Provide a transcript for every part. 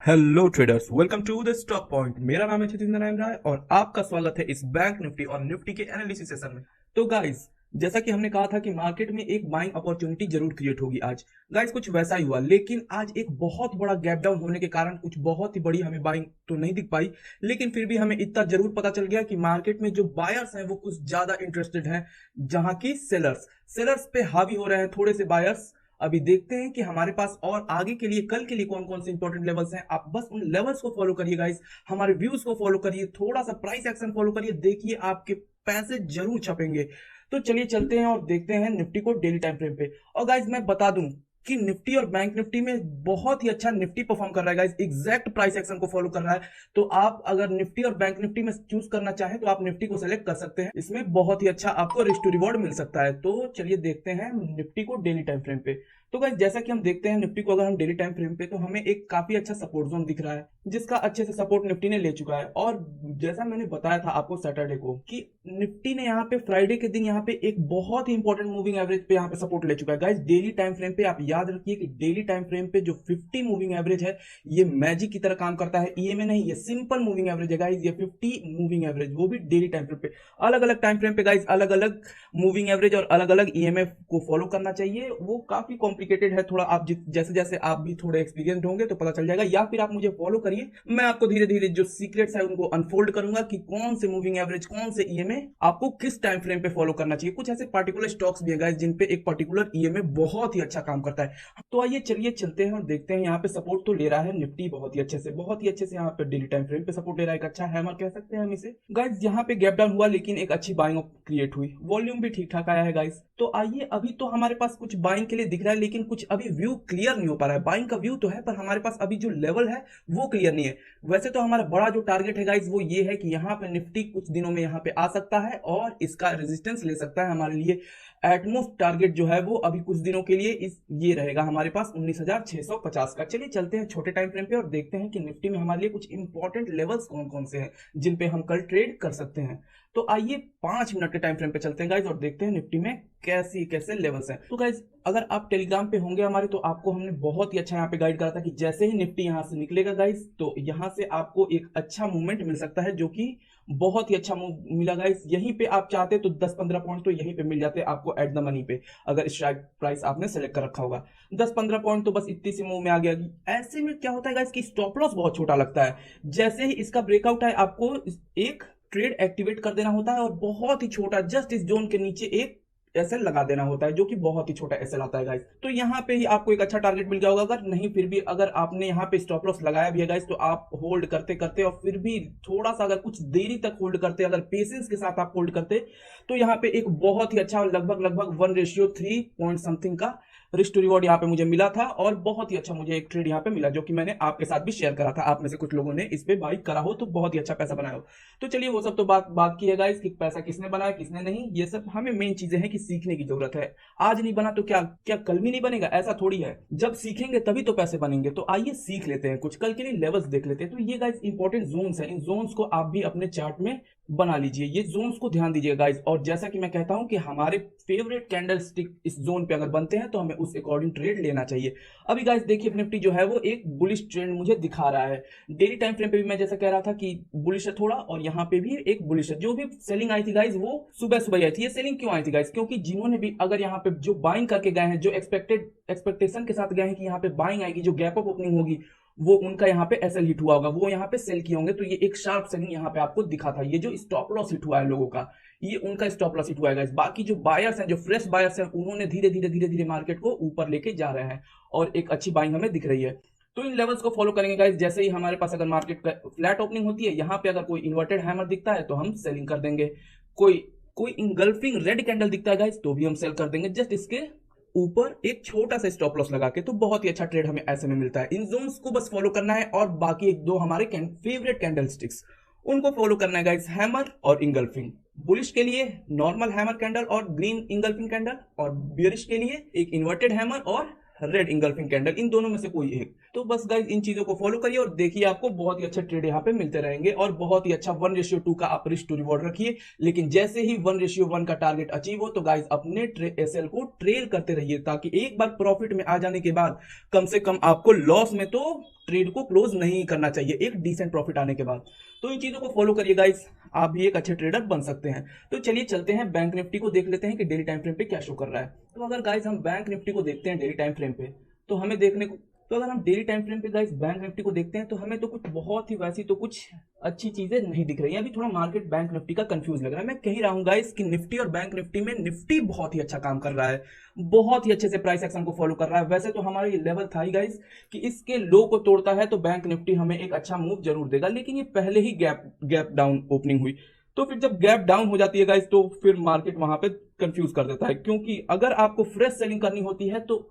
Hello traders, welcome to the stock point. मेरा नाम है जितेंद्र नारायण राय और आपका स्वागत है इस बैंक निफ्टी और निफ्टी के एनालिसिस सेशन में। तो गाइस, जैसा कि हमने कहा था कि मार्केट में एक बाइंग अपॉर्चुनिटी जरूर क्रिएट होगी आज। गाइस, कुछ वैसा ही हुआ, लेकिन आज एक बहुत बड़ा गैप डाउन होने के कारण कुछ बहुत ही बड़ी हमें बाइंग तो नहीं दिख पाई, लेकिन फिर भी हमें इतना जरूर पता चल गया कि मार्केट में जो बायर्स हैं वो कुछ ज्यादा इंटरेस्टेड हैं, जहां की सेलर्स पे हावी हो रहे हैं थोड़े से बायर्स। अभी देखते हैं कि हमारे पास और आगे के लिए, कल के लिए कौन कौन से इंपॉर्टेंट लेवल्स हैं। आप बस उन लेवल्स को फॉलो करिए गाइस, हमारे व्यूज को फॉलो करिए, थोड़ा सा प्राइस एक्शन फॉलो करिए, देखिए आपके पैसे जरूर छपेंगे। तो चलिए चलते हैं और देखते हैं निफ्टी को डेली टाइम फ्रेम पे। और गाइस, मैं बता दूं कि निफ्टी और बैंक निफ्टी में बहुत ही अच्छा निफ्टी परफॉर्म कर रहा है गाइस, एग्जैक्ट प्राइस एक्शन को फॉलो कर रहा है। तो आप अगर निफ्टी और बैंक निफ्टी में चूज करना चाहें तो आप निफ्टी को सेलेक्ट कर सकते हैं, इसमें बहुत ही अच्छा आपको रिस्क टू रिवॉर्ड मिल सकता है। तो चलिए देखते हैं निफ्टी को डेली टाइम फ्रेम पे। तो गाइस, जैसा कि हम देखते हैं निफ्टी को अगर हम डेली टाइम फ्रेम पे, तो हमें एक काफी अच्छा सपोर्ट जोन दिख रहा है, जिसका अच्छे से सपोर्ट निफ्टी ने ले चुका है। और जैसा मैंने बताया था आपको सैटरडे को कि निफ्टी ने यहाँ पे फ्राइडे के दिन यहाँ पे एक बहुत ही इंपॉर्टेंट मूविंग एवरेज पे यहाँ पे सपोर्ट ले चुका है। गाइस, डेली टाइम फ्रेम पे आप याद रखिए कि डेली टाइम फ्रेम पे जो 50 मूविंग एवरेज है, ये मैजिक की तरह काम करता है। ईएमए नहीं, ये सिंपल मूविंग एवरेज है गाइस। ये 50 मूविंग एवरेज, वो भी डेली टाइम फ्रेम पे, अलग अलग टाइम फ्रेम पे गाइस, अलग अलग मूविंग एवरेज और अलग अलग ईएमए को फॉलो करना चाहिए। वो काफी कॉम्प्लिकेटेड है थोड़ा, आप जैसे जैसे आप भी थोड़े एक्सपीरियंस होंगे तो पता चल जाएगा, या फिर आप मुझे फॉलो करिए, मैं आपको धीरे धीरे जो सीक्रेट्स है उनको अनफोल्ड करूंगा कि कौन से मूविंग एवरेज, कौन से ईएमए आपको किस टाइम फ्रेम पे फॉलो करना चाहिए। कुछ ऐसे पार्टिकुलर स्टॉक्स भी है गाइस जिन पे एक पर्टिकुलर ईएमए बहुत ही अच्छा काम करता है। तो आइए चलिए चलते हैं और देखते हैं। यहाँ पे सपोर्ट तो ले रहा है निफ्टी बहुत ही अच्छे से, बहुत ही अच्छे से यहाँ पे डेली टाइम फ्रेम पे सपोर्ट ले रहा है, एक अच्छा हैमर कह सकते हैं हम इसे। गाइस, यहाँ पे गैप डाउन हुआ लेकिन एक अच्छी बाइंग क्रिएट हुई, वॉल्यूम भी ठीक ठाक आया है गाइस। तो आइए, अभी तो हमारे पास कुछ बाइंग के लिए दिख रहा है, लेकिन कुछ अभी व्यू क्लियर नहीं हो पा रहा है। बाइंग का व्यू तो है, पर हमारे पास अभी जो लेवल है वो क्लियर नहीं है। वैसे तो हमारा बड़ा जो टारगेट है गाइस वो ये है कि यहाँ पे निफ्टी कुछ दिनों में यहाँ पे आ सकता है और इसका रेजिस्टेंस ले सकता है। हमारे लिए एटमोस्ट टारगेट जो है वो अभी कुछ दिनों के लिए ये रहेगा हमारे पास 19,650 का। चलिए चलते हैं छोटे टाइम फ्रेम पे और देखते हैं कि निफ्टी में हमारे लिए कुछ इंपॉर्टेंट लेवल्स कौन कौन से हैं जिन पे हम कल ट्रेड कर सकते हैं। तो आइए 5 मिनट के टाइम फ्रेम पे चलते हैं गाइज और देखते हैं निफ्टी में कैसे लेवल्स हैं। तो गाइज, अगर आप टेलीग्राम पे होंगे हमारे, तो आपको हमने बहुत ही अच्छा यहाँ पे गाइड करा था कि जैसे ही निफ्टी यहाँ से निकलेगा गाइज, तो यहाँ से आपको एक अच्छा मूवमेंट मिल सकता है, जो कि बहुत ही अच्छा मूव मिला गाइज। यहीं पे आप चाहते तो 10-15 पॉइंट तो यहीं पे मिल जाते आपको एट द मनी पे, अगर स्ट्राइक प्राइस आपने सेलेक्ट कर रखा होगा। 10-15 पॉइंट तो बस इतनी सी मूव में आ गया। ऐसे में क्या होता है गाइज कि स्टॉप लॉस बहुत छोटा लगता है। जैसे ही इसका ब्रेकआउट है, आपको एक ट्रेड एक्टिवेट कर देना होता है और बहुत ही छोटा, जस्ट इस जोन के नीचे एक एसएल लगा देना होता है, जो कि बहुत ही छोटा एसएल आता है गाइस। तो यहाँ पे ही आपको एक अच्छा टारगेट मिल गया होगा। अगर नहीं, फिर भी अगर आपने यहाँ पे स्टॉप लॉस लगाया भी है गाइस, तो आप होल्ड करते करते और फिर भी थोड़ा सा अगर कुछ देरी तक होल्ड करते, अगर पेशेंस के साथ आप होल्ड करते, तो यहाँ पे एक बहुत ही अच्छा लगभग 1:3 पॉइंट समथिंग का रिस्क टू रिवॉर्ड यहाँ पे मुझे मिला था। और बहुत ही अच्छा मुझे एक ट्रेड यहाँ पे मिला, जो कि मैंने आपके साथ भी शेयर करा था। आप में से कुछ लोगों ने इस पे बाई करा हो तो बहुत ही अच्छा पैसा बनाया हो। तो चलिए, वो सब तो बात की है गाइस कि पैसा किसने बनाया किसने नहीं, ये सब हमें मेन चीजें हैं कि सीखने की जरूरत है। आज नहीं बना तो क्या क्या कल भी नहीं बनेगा? ऐसा थोड़ी है, जब सीखेंगे तभी तो पैसे बनेंगे। तो आइए सीख लेते हैं, कुछ कल के लिए लेवल्स देख लेते हैं। तो ये गाइस इंपॉर्टेंट जोन्स है, इन जोन्स को आप भी अपने चार्ट में बना लीजिए, ये जोन्स को ध्यान दीजिएगा गाइस। और जैसा कि मैं कहता हूं कि हमारे फेवरेट कैंडल स्टिक इस जोन पे अगर बनते हैं तो हमें उस अकॉर्डिंग ट्रेड लेना चाहिए। अभी गाइस देखिए, निफ्टी जो है वो एक बुलिश ट्रेंड मुझे दिखा रहा है। डेली टाइम फ्रेम पे भी मैं जैसा कह रहा था कि बुलिश है थोड़ा, और यहाँ पे भी एक बुलिश है। जो भी सेलिंग आई थी गाइस वो सुबह सुबह आई थी। ये सेलिंग क्यों आई थी गाइस? क्योंकि जिन्होंने भी अगर यहाँ पे जो बाइंग करके गए हैं, जो एक्सपेक्टेशन के साथ गए हैं कि यहाँ पे बाइंग आएगी, जो गैप अप ओपनिंग होगी, वो उनका यहाँ पे एसएल हिट हुआ होगा, वो यहाँ पे सेल किए होंगे। तो ये एक शार्प सेलिंग यहाँ पे आपको दिखा था। ये जो स्टॉप लॉस हिट हुआ है लोगों का, ये उनका स्टॉप लॉस हिट हुआ है। बाकी जो बायर्स हैं, जो फ्रेश बायर्स हैं, उन्होंने धीरे धीरे मार्केट को ऊपर लेके जा रहे हैं और एक अच्छी बाइंग हमें दिख रही है। तो इन लेवल्स को फॉलो करेंगे गाइस। जैसे ही हमारे पास अगर मार्केट का फ्लैट ओपनिंग होती है, यहाँ पे अगर कोई इन्वर्टेड हैमर दिखता है तो हम सेलिंग कर देंगे। कोई इंगल्फिंग रेड कैंडल दिखता है गाइस तो भी हम सेल कर देंगे, जस्ट इसके ऊपर एक छोटा सा स्टॉप लॉस लगा के। तो बहुत ही अच्छा ट्रेड हमें ऐसे में मिलता है। इन जोन्स को बस फॉलो करना है और बाकी एक दो हमारे फेवरेट कैंडल स्टिक्स, उनको फॉलो करना है गाइस, हैमर और इंगल्फिंग। बुलिश के लिए नॉर्मल हैमर कैंडल और ग्रीन इंगल्फिंग कैंडल, और बियरिश के लिए एक इन्वर्टेड हैमर और रेड इंगल्फिंग कैंडल, इन दोनों में से कोई एक। तो बस गाइस इन चीजों को फॉलो करिए और देखिए आपको बहुत ही अच्छा ट्रेड यहाँ पे मिलते रहेंगे और बहुत ही अच्छा 1:2 का आप रिस्क टू रिवॉर्ड रखिए। लेकिन जैसे ही 1:1 का टारगेट अचीव हो तो गाइस अपने एसएल को ट्रेल करते रहिए, ताकि एक बार प्रॉफिट में आ जाने के बाद कम से कम आपको लॉस में तो ट्रेड को क्लोज नहीं करना चाहिए एक डिसेंट प्रॉफिट आने के बाद। तो इन चीजों को फॉलो करिए गाइस, आप भी एक अच्छे ट्रेडर बन सकते हैं। तो चलिए चलते हैं बैंक निफ्टी को देख लेते हैं कि डेली टाइम फ्रेम पे क्या शो कर रहा है। तो अगर गाइस हम बैंक निफ्टी को देखते हैं डेली टाइम फ्रेम पे, तो हमें देखने को, तो अगर हम डेली टाइम फ्रेम पे गाइस बैंक निफ्टी को देखते हैं तो हमें तो कुछ बहुत ही वैसी तो कुछ अच्छी चीजें नहीं दिख रही हैं। अभी थोड़ा मार्केट बैंक निफ्टी का कंफ्यूज लग रहा है। मैं कह ही रहा हूँ गाइस कि निफ्टी और बैंक निफ्टी में निफ्टी बहुत ही अच्छा काम कर रहा है, बहुत ही अच्छे से प्राइस एक्शन को फॉलो कर रहा है। वैसे तो हमारा ये लेवल था ही गाइस कि इसके लो को तोड़ता है तो बैंक निफ्टी हमें एक अच्छा मूव जरूर देगा, लेकिन ये पहले ही गैप डाउन ओपनिंग हुई। तो फिर जब गैप डाउन हो जाती है गाइस तो फिर मार्केट वहां पे कंफ्यूज कर देता है, क्योंकि अगर आपको फ्रेश सेलिंग करनी होती है तो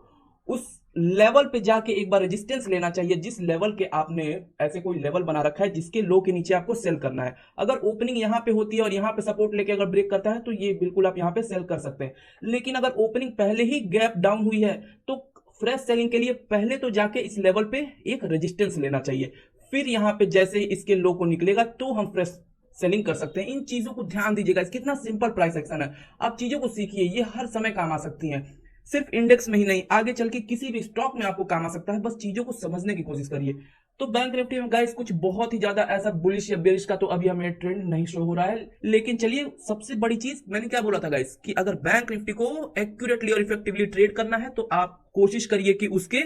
उस लेवल पे जाके एक बार रेजिस्टेंस लेना चाहिए, जिस लेवल के आपने ऐसे कोई लेवल बना रखा है जिसके लो के नीचे आपको सेल करना है। अगर ओपनिंग यहाँ पे होती है और यहाँ पे सपोर्ट लेके अगर ब्रेक करता है तो ये बिल्कुल आप यहाँ पे सेल कर सकते हैं, लेकिन अगर ओपनिंग पहले ही गैप डाउन हुई है तो फ्रेश सेलिंग के लिए पहले तो जाके इस लेवल पे एक रेजिस्टेंस लेना चाहिए, फिर यहाँ पे जैसे ही इसके लो को निकलेगा तो हम फ्रेश सेलिंग कर सकते हैं। इन चीजों को ध्यान दीजिएगा, कितना सिंपल प्राइस एक्शन है। आप चीजों को सीखिए, ये हर समय काम आ सकती हैं, सिर्फ इंडेक्स में ही नहीं, आगे चल के किसी भी स्टॉक में आपको काम आ सकता है। बस चीजों को समझने की कोशिश करिए। तो बैंक निफ्टी में गाइस कुछ बहुत ही ज्यादा ऐसा बुलिश या बेरिश का तो अभी हमें ट्रेंड नहीं शो हो रहा है, लेकिन चलिए सबसे बड़ी चीज मैंने क्या बोला था गाइस कि अगर बैंक निफ्टी को एक्यूरेटली और इफेक्टिवली ट्रेड करना है तो आप कोशिश करिए कि उसके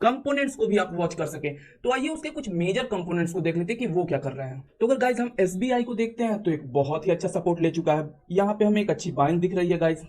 कंपोनेंट्स को भी आप वॉच कर सके। तो आइए उसके कुछ मेजर कंपोनेंट्स को देख लेते हैं कि वो क्या कर रहे हैं। तो अगर गाइस हम एसबीआई को देखते हैं तो एक बहुत ही अच्छा सपोर्ट ले चुका है, यहाँ पे हमें एक अच्छी बाइंग दिख रही है गाइस।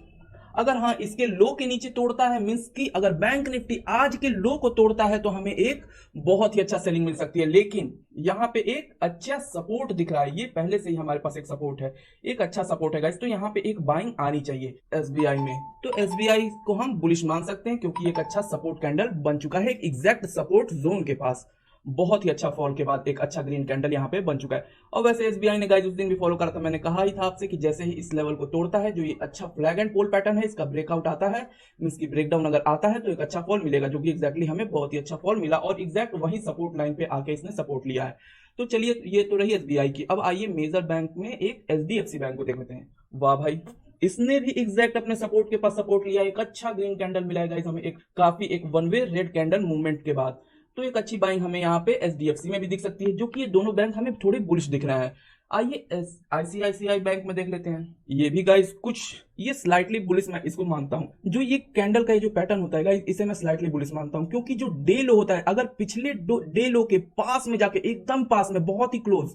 अगर हाँ इसके लो के नीचे तोड़ता है, मींस कि अगर बैंक निफ्टी आज के लो को तोड़ता है तो हमें एक बहुत ही अच्छा सेलिंग मिल सकती है, लेकिन यहाँ पे एक अच्छा सपोर्ट दिख रहा है, ये पहले से ही हमारे पास एक सपोर्ट है, एक अच्छा सपोर्ट है गाइस। तो यहाँ पे एक बाइंग आनी चाहिए एसबीआई में। तो एसबीआई को हम बुलिश मान सकते हैं क्योंकि एक अच्छा सपोर्ट कैंडल बन चुका है, एक एग्जैक्ट सपोर्ट जोन के पास। बहुत ही अच्छा फॉल के बाद एक अच्छा ग्रीन कैंडल यहाँ पे बन चुका है। और वैसे एसबीआई ने गाइस उस दिन भी फॉलो करा था, मैंने कहा ही था आपसे कि जैसे ही इस लेवल को तोड़ता है, जो ये अच्छा फ्लैग एंड पोल पैटर्न है, इसका ब्रेकआउट आता है, इसकी ब्रेकडाउन अगर आता है तो एक अच्छा फॉल मिलेगा, जो कि एग्जैक्टली हमें बहुत ही अच्छा फॉल मिला और एग्जैक्ट वही सपोर्ट लाइन पे आके इसने सपोर्ट लिया है। तो चलिए ये तो रही एसबीआई की। अब आइए मेजर बैंक में एक एचडीएफसी बैंक को देख लेते हैं। वाह भाई, इसने भी एग्जैक्ट अपने सपोर्ट के पास सपोर्ट लिया, एक अच्छा ग्रीन कैंडल मिला है गाइस हमें, एक काफी एक one way red candle movement के बाद। तो एक अच्छी बाइंग हमें यहाँ पे एचडीएफसी में भी दिख सकती है, जो कि ये दोनों बैंक हमें थोड़े बुलिश दिख रहे हैं। आइए आईसीआईसीआई बैंक में देख लेते हैं। ये भी गाइस कुछ ये स्लाइटली बुलिश मैं इसको मानता हूँ, जो ये कैंडल का जो पैटर्न होता है गाइस इसे मैं स्लाइटली बुलिश मानता हूँ, क्योंकि जो डे लो होता है अगर पिछले डे लो के पास में जाके एकदम पास में बहुत ही क्लोज,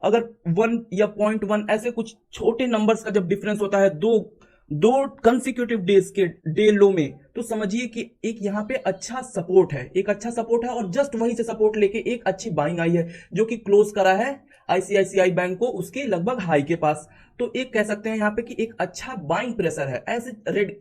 अगर 1 या 0.1 ऐसे कुछ छोटे नंबर्स का जब डिफरेंस होता है दो कंसिक्यूटिव डेज के डे लो में, तो समझिए कि एक यहाँ पे अच्छा सपोर्ट है, एक अच्छा सपोर्ट है और जस्ट वहीं से सपोर्ट लेके एक अच्छी बाइंग आई है, जो कि क्लोज करा है आईसीआईसीआई बैंक को उसके लगभग हाई के पास। तो एक कह सकते हैं यहाँ पे कि एक अच्छा बाइंग प्रेशर है, ऐसे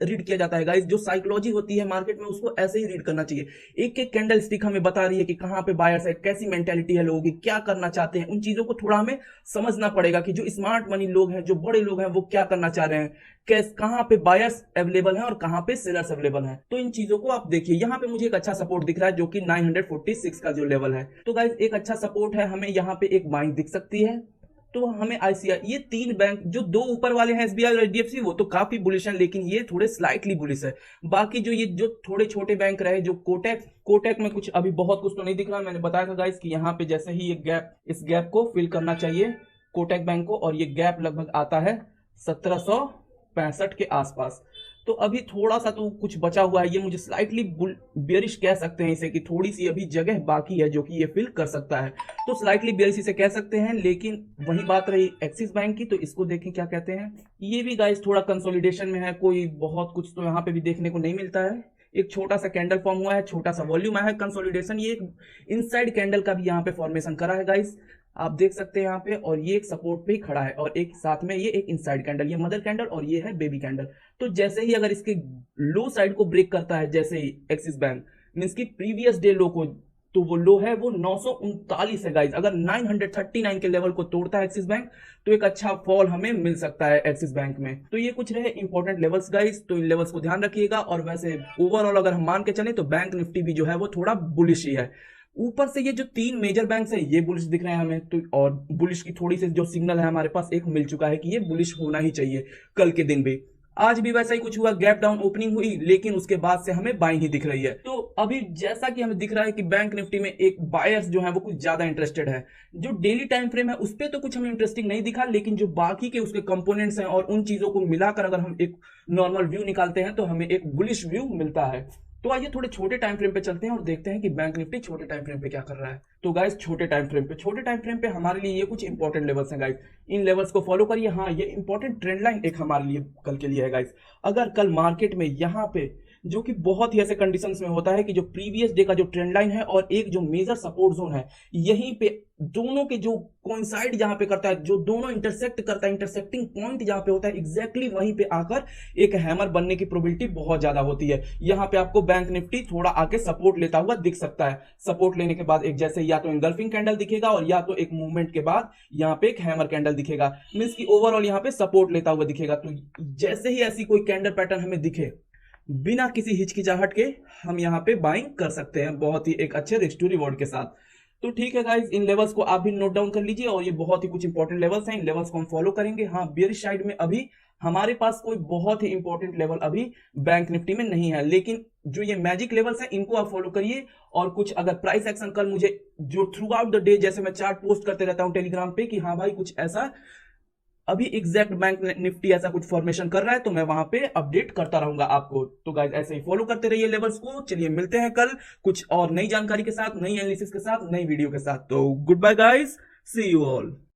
रीड किया जाता है गाइस। जो साइकोलॉजी होती है मार्केट में उसको ऐसे ही रीड करना चाहिए। एक एक कैंडल स्टिक हमें बता रही है कि कहाँ पे बायर्स है, कैसी मेंटेलिटी है लोगों की, क्या करना चाहते हैं। उन चीजों को थोड़ा हमें समझना पड़ेगा कि जो स्मार्ट मनी लोग हैं, जो बड़े लोग हैं, वो क्या करना चाह रहे हैं, कहाँ पे बायर्स अवेलेबल हैं और कहाँ पे सेलर्स अवेलेबल हैं। तो इन चीजों को आप देखिए। यहाँ पे मुझे एक अच्छा सपोर्ट दिख रहा है जो कि 946 का जो लेवल है। तो गाइस एक अच्छा सपोर्ट है, हमें यहाँ पे एक बाइंग दिख सकती है। तो हमें आईसीआई, ये तीन बैंक जो दो ऊपर वाले हैं एसबीआई और एचडीएफसी, वो तो काफी बुलिश हैं, लेकिन ये थोड़े स्लाइटली बुलिश है। बाकी जो ये जो थोड़े छोटे बैंक रहे, जो कोटक में कुछ अभी बहुत कुछ तो नहीं दिख रहा। मैंने बताया था गाइस कि यहाँ पे जैसे ही इस गैप को फिल करना चाहिए कोटक बैंक को, और ये गैप लगभग आता है 1765 के आसपास। तो अभी थोड़ा सा तो कुछ बचा हुआ है, ये मुझे स्लाइटली बेरिश कह सकते हैं इसे, कि थोड़ी सी अभी जगह बाकी है जो कि ये फिल कर सकता है। तो स्लाइटली बेरिश इसे कह सकते हैं। लेकिन वही बात रही एक्सिस बैंक की, तो इसको देखें क्या कहते हैं। ये भी गाइस थोड़ा कंसोलिडेशन में है, कोई बहुत कुछ तो यहाँ पे भी देखने को नहीं मिलता है। एक छोटा सा कैंडल फॉर्म हुआ है, छोटा सा वॉल्यूम आया है, कंसोलिडेशन। ये एक इनसाइड कैंडल का भी यहाँ पे फॉर्मेशन करा है गाइस, आप देख सकते हैं यहाँ पे। और ये एक सपोर्ट पे ही खड़ा है और एक साथ में ये एक इनसाइड कैंडल, ये मदर कैंडल और ये है बेबी कैंडल। तो जैसे ही अगर इसके लो साइड को ब्रेक करता है, जैसे ही एक्सिस बैंक मींस की प्रीवियस डे लो को, तो वो लो है वो 939 है गाइस। अगर 939 के लेवल को तोड़ता है एक्सिस बैंक तो एक अच्छा फॉल हमें मिल सकता है एक्सिस बैंक में। तो ये कुछ रहे इंपॉर्टेंट लेवल्स गाइस, तो इन लेवल्स को ध्यान रखिएगा। और वैसे ओवरऑल अगर हम मान के चले तो बैंक निफ्टी भी जो है वो थोड़ा बुलिश ही है। ऊपर से ये जो तीन मेजर बैंक्स है ये बुलिश दिख रहे हैं हमें, तो और बुलिश की थोड़ी सी जो सिग्नल है हमारे पास एक मिल चुका है कि ये बुलिश होना ही चाहिए कल के दिन भी। आज भी वैसा ही कुछ हुआ, गैप डाउन ओपनिंग हुई, लेकिन उसके बाद से हमें बाइंग ही दिख रही है। तो अभी जैसा कि हमें दिख रहा है कि बैंक निफ्टी में एक बायर्स जो है वो कुछ ज्यादा इंटरेस्टेड है। जो डेली टाइम फ्रेम है उस पर तो कुछ हमें इंटरेस्टिंग नहीं दिखा, लेकिन जो बाकी के उसके कंपोनेंट्स हैं और उन चीजों को मिलाकर अगर हम एक नॉर्मल व्यू निकालते हैं तो हमें एक बुलिश व्यू मिलता है। तो आइए थोड़े छोटे टाइम फ्रेम पे चलते हैं और देखते हैं कि बैंक निफ्टी छोटे टाइम फ्रेम पे क्या कर रहा है। तो गाइस छोटे टाइम फ्रेम पे हमारे लिए ये कुछ इंपॉर्टेंट लेवल्स हैं गाइस। इन लेवल्स को फॉलो करिए। हाँ, ये इंपॉर्टेंट ट्रेंड लाइन एक हमारे लिए कल के लिए है गाइस। अगर कल मार्केट में यहाँ पे, जो कि बहुत ही ऐसे कंडीशंस में होता है कि जो प्रीवियस डे का जो ट्रेंड लाइन है और एक जो मेजर सपोर्ट जोन है, यहीं पे दोनों के जो कोइंसाइड जहां पे करता है, जो दोनों इंटरसेक्ट करता है, इंटरसेक्टिंग पॉइंट जहां पे होता है, एग्जैक्टली वहीं पे आकर एक हैमर बनने की प्रोबेबिलिटी बहुत ज्यादा होती है। यहां पे आपको बैंक निफ्टी थोड़ा आके सपोर्ट लेता हुआ दिख सकता है। सपोर्ट लेने के बाद एक जैसे या तो इंगल्फिंग कैंडल दिखेगा और या तो एक मूवमेंट के बाद यहाँ पे एक हैमर कैंडल दिखेगा, मींस की ओवरऑल यहाँ पे सपोर्ट लेता हुआ दिखेगा। तो जैसे ही ऐसी कोई कैंडल पैटर्न हमें दिखे, बिना किसी हिचकिचाहट के हम यहाँ पे बाइंग कर सकते हैं, बहुत ही एक अच्छे रिस्क टू रिवॉर्ड के साथ। तो ठीक है गाइस, इन लेवल्स को आप भी नोट डाउन कर लीजिए और ये बहुत ही कुछ इंपॉर्टेंट लेवल्स हैं। इन लेवल्स को हम फॉलो करेंगे। हाँ, बेयरिश साइड में अभी हमारे पास कोई बहुत ही इंपॉर्टेंट लेवल अभी बैंक निफ्टी में नहीं है, लेकिन जो ये मैजिक लेवल्स हैं इनको आप फॉलो करिए। और कुछ अगर प्राइस एक्शन कल मुझे जो थ्रू आउट द डे, जैसे मैं चार्ट पोस्ट करते रहता हूँ टेलीग्राम पे कि हाँ भाई कुछ ऐसा अभी एग्जैक्ट बैंक निफ्टी ऐसा कुछ फॉर्मेशन कर रहा है, तो मैं वहां पे अपडेट करता रहूंगा आपको। तो गाइस ऐसे ही फॉलो करते रहिए लेवल्स को। चलिए मिलते हैं कल कुछ और नई जानकारी के साथ, नई एनालिसिस के साथ, नई वीडियो के साथ। तो good bye guys, see you all.